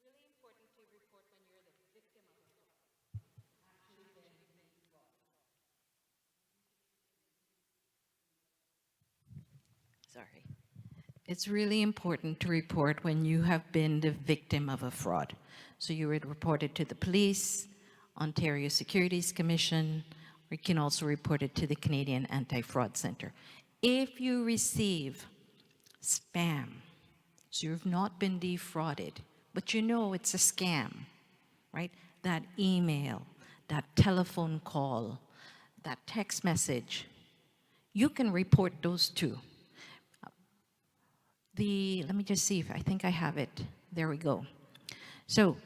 Really important to report when you're the victim of a fraud. Sorry. It's really important to report when you have been the victim of a fraud. So you would report it to the police, Ontario Securities Commission, or you can also report it to the Canadian Anti-Fraud Centre. If you receive spam, so you've not been defrauded, but you know it's a scam, right? That email, that telephone call, that text message, you can report those too. Let me just see if I think I have it. There we go. So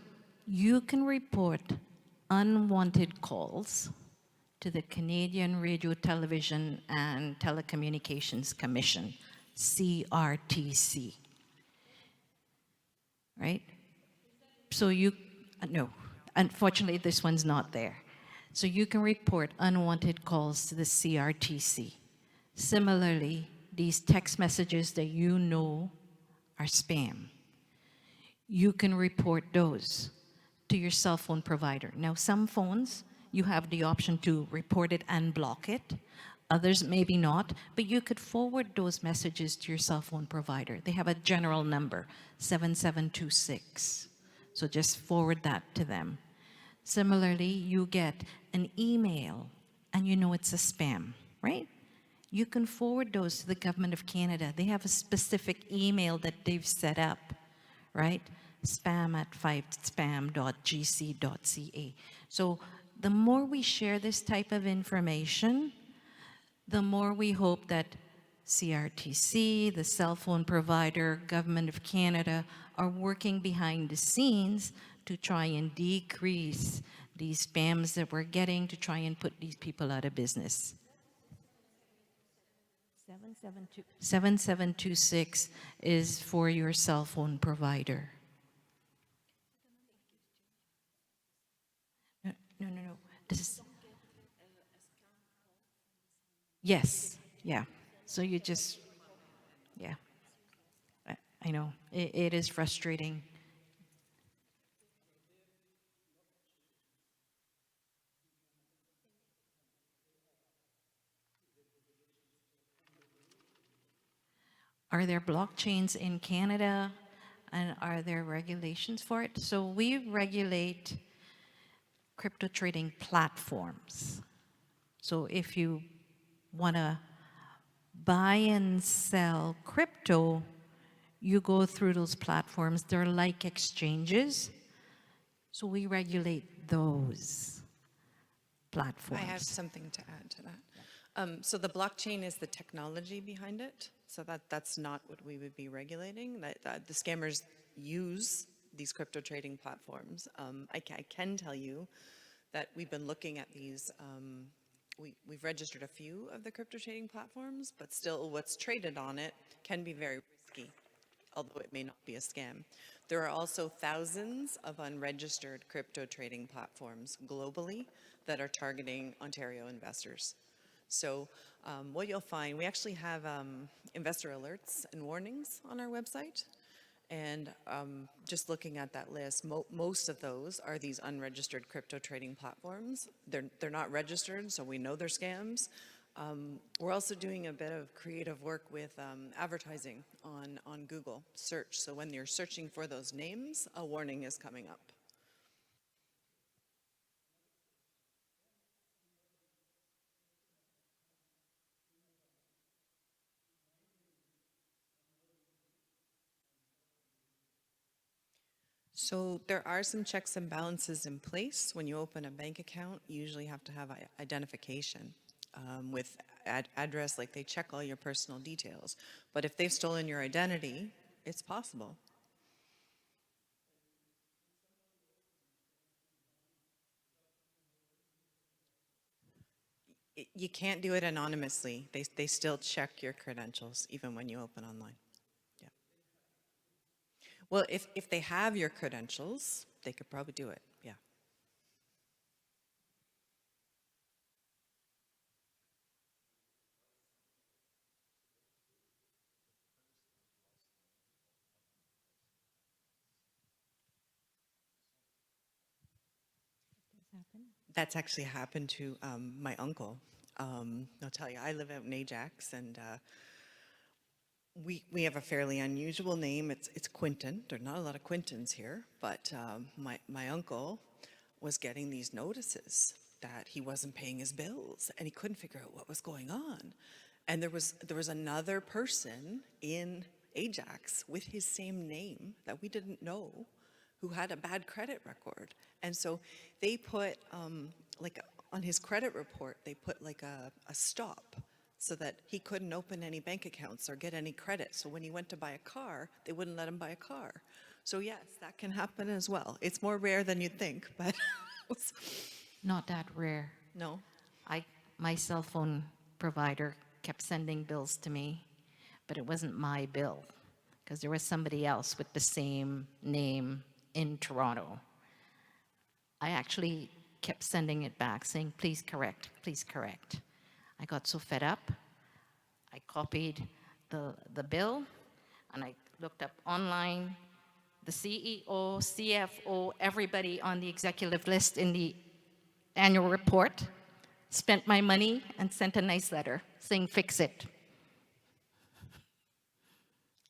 you can report unwanted calls to the Canadian Radio, Television and Telecommunications Commission, CRTC, right? So no, unfortunately this one's not there. So you can report unwanted calls to the CRTC. Similarly, these text messages that you know are spam, you can report those to your cell phone provider. Now, some phones, you have the option to report it and block it. Others maybe not, but you could forward those messages to your cell phone provider. They have a general number, 7726. So just forward that to them. Similarly, you get an email and you know it's a spam, right? You can forward those to the Government of Canada. They have a specific email that they've set up, right? spam@5spam.gc.ca. So the more we share this type of information, the more we hope that CRTC, the cell phone provider, Government of Canada are working behind the scenes to try and decrease these spams that we're getting to try and put these people out of business. 7726 is for your cell phone provider. No, no, no, no. This is. Yes, yeah. So you just, yeah. I know. It is frustrating. Are there blockchains in Canada and are there regulations for it? So we regulate crypto trading platforms. So if you want to buy and sell crypto, you go through those platforms. They're like exchanges. So we regulate those platforms. I have something to add to that. So the blockchain is the technology behind it. So that's not what we would be regulating. The scammers use these crypto trading platforms. I can tell you that we've been looking at these. We've registered a few of the crypto trading platforms, but still what's traded on it can be very risky, although it may not be a scam. There are also thousands of unregistered crypto trading platforms globally that are targeting Ontario investors. So what you'll find, we actually have investor alerts and warnings on our website. And just looking at that list, most of those are these unregistered crypto trading platforms. They're not registered, so we know they're scams. We're also doing a bit of creative work with advertising on Google search. So when you're searching for those names, a warning is coming up. So there are some checks and balances in place. When you open a bank account, you usually have to have identification with address, like they check all your personal details. But if they've stolen your identity, it's possible. You can't do it anonymously. They still check your credentials even when you open online. Yeah. Well, if they have your credentials, they could probably do it. Yeah. That's actually happened to my uncle. I'll tell you, I live out in Ajax, and we have a fairly unusual name. It's Quinton. There are not a lot of Quintons here, but my uncle was getting these notices that he wasn't paying his bills, and he couldn't figure out what was going on. And there was another person in Ajax with his same name that we didn't know, who had a bad credit record. And so they put, like on his credit report, they put like a stop so that he couldn't open any bank accounts or get any credit. So when he went to buy a car, they wouldn't let him buy a car. So yes, that can happen as well. It's more rare than you'd think, but Not that rare. no. My cell phone provider kept sending bills to me, but it wasn't my bill because there was somebody else with the same name in Toronto. I actually kept sending it back saying, please correct, please correct. I got so fed up, I copied the bill and I looked up online the CEO, CFO, everybody on the executive list in the annual report, spent my money and sent a nice letter saying fix it.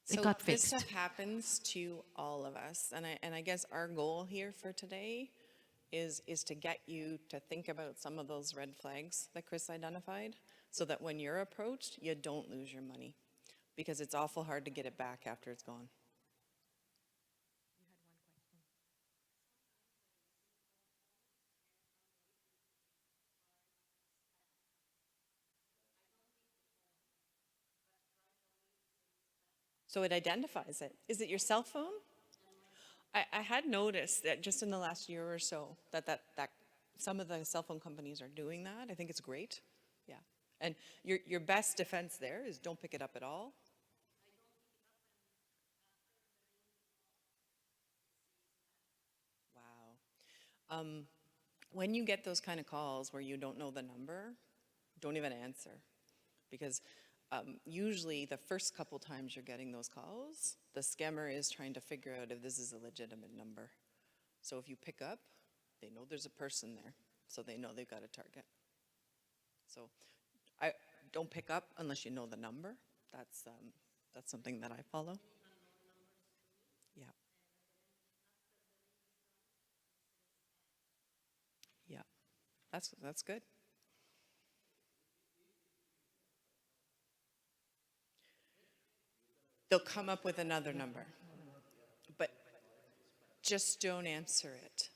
It got This fixed. stuff happens to all of us, and I guess our goal here for today is to get you to think about some of those red flags that Chris identified, so that when you're approached, you don't lose your money, because it's awful hard to get it back after it's gone. So it identifies it. Is it your cell phone? I had noticed that just in the last year or so that some of the cell phone companies are doing that. I think it's great. Yeah. And your best defense there is don't pick it up at all. Wow. When you get those kind of calls where you don't know the number, don't even answer. Because usually the first couple times you're getting those calls, the scammer is trying to figure out if this is a legitimate number. So if you pick up, they know there's a person there, so they know they've got a target. So I don't pick up unless you know the number. That's something that I follow. Yeah. Yeah. That's good. They'll come up with another number, but just don't answer it.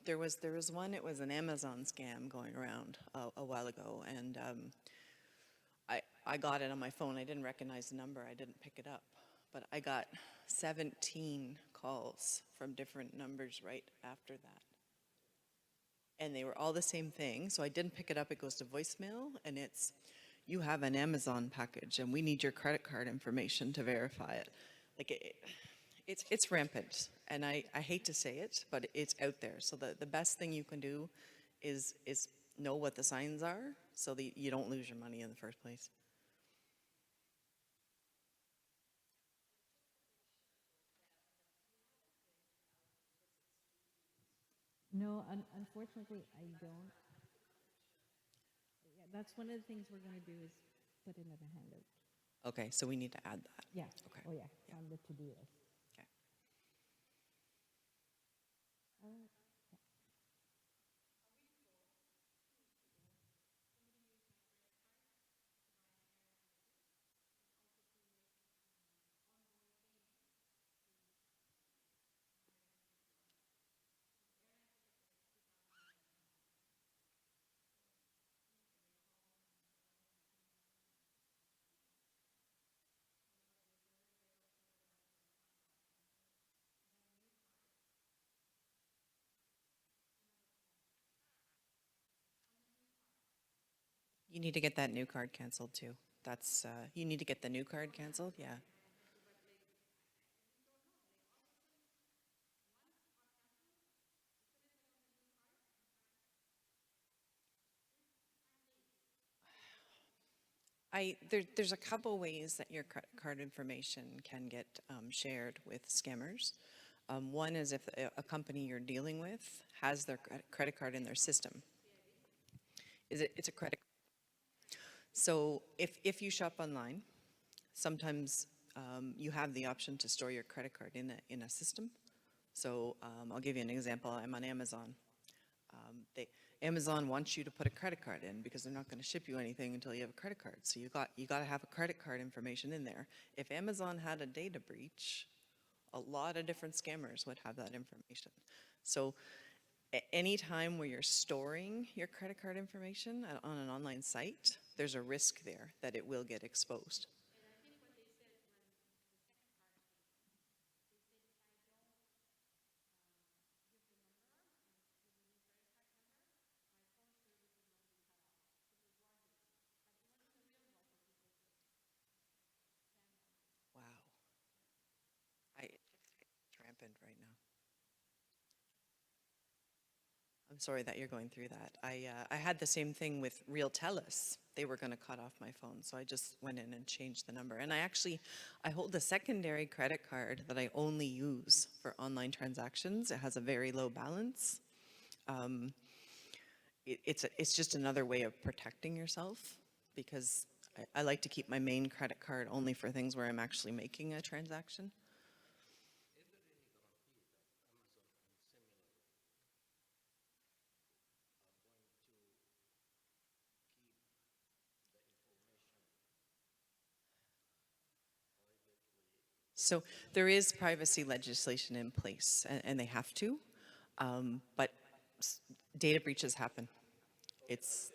There was one. It was an Amazon scam going around a while ago, and I got it on my phone. I didn't recognize the number. I didn't pick it up, but I got 17 calls from different numbers right after that, and they were all the same thing. So I didn't pick it up. It goes to voicemail, and it's, you have an Amazon package, and we need your credit card information to verify it. Like it's rampant, and I hate to say it, but it's out there. So the best thing you can do is know what the signs are so that you don't lose your money in the first place. No, unfortunately, I don't. Yeah, that's one of the things we're going to do is put it in a handout. Okay, so we need to add that. Yeah. Okay. Oh, yeah. On the to-do list. Okay. You need to get that new card canceled too. That's, you need to get the new card canceled, yeah. There's a couple ways that your credit card information can get shared with scammers. One is if a company you're dealing with has their credit card in their system. It's a credit. So if you shop online, sometimes you have the option to store your credit card in a system. So I'll give you an example. I'm on Amazon. Amazon wants you to put a credit card in because they're not going to ship you anything until you have a credit card. So you got to have a credit card information in there. If Amazon had a data breach, a lot of different scammers would have that information. So any time where you're storing your credit card information on an online site, there's a risk there that it will get exposed. Wow. It's rampant right now. I'm sorry that you're going through that. I had the same thing with Realtelus. They were going to cut off my phone, so I just went in and changed the number. And I hold a secondary credit card that I only use for online transactions. It has a very low balance. It's just another way of protecting yourself because I like to keep my main credit card only for things where I'm actually making a transaction. So there is privacy legislation in place, and they have to, but data breaches happen. It's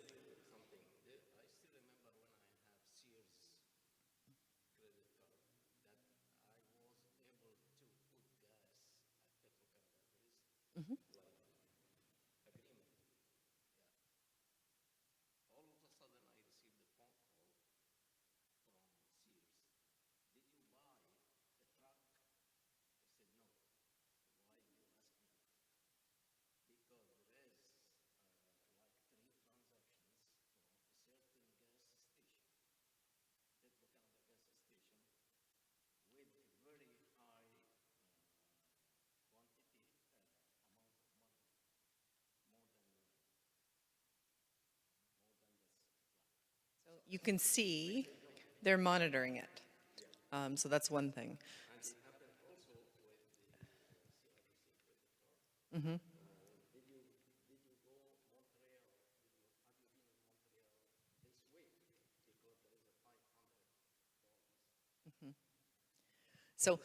you can see they're monitoring it. So that's one thing. So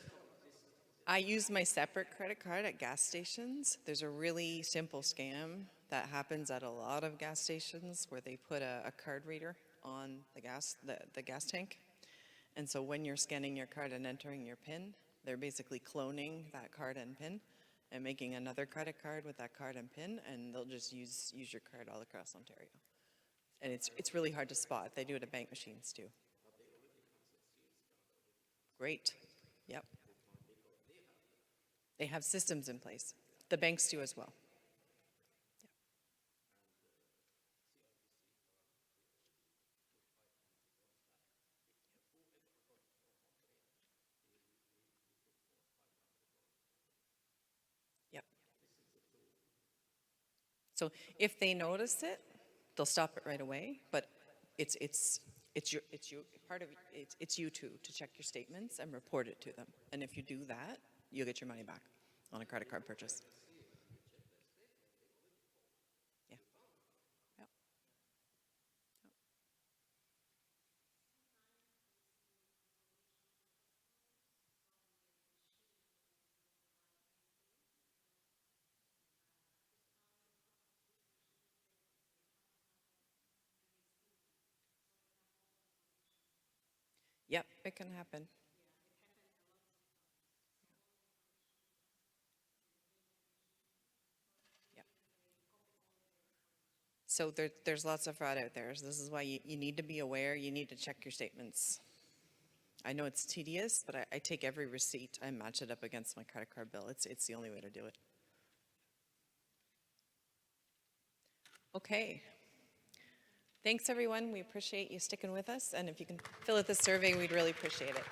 I use my separate credit card at gas stations. There's a really simple scam that happens at a lot of gas stations where they put a card reader on the gas tank. And so when you're scanning your card and entering your PIN, they're basically cloning that card and PIN and making another credit card with that card and PIN, and they'll just use your card all across Ontario. And it's really hard to spot. They do it at bank machines too. Great. Yep. They have systems in place. The banks do as well. Yep. So if they notice it, they'll stop it right away. But it's you to check your statements and report it to them. And if you do that, you'll get your money back on a credit card purchase. Yeah. Yep. Yep, it can happen. Yep. So there's lots of fraud out there. So this is why you need to be aware. You need to check your statements. I know it's tedious, but I take every receipt, I match it up against my credit card bill. It's the only way to do it. Okay. Thanks, everyone. We appreciate you sticking with us. And if you can fill out the survey, we'd really appreciate it.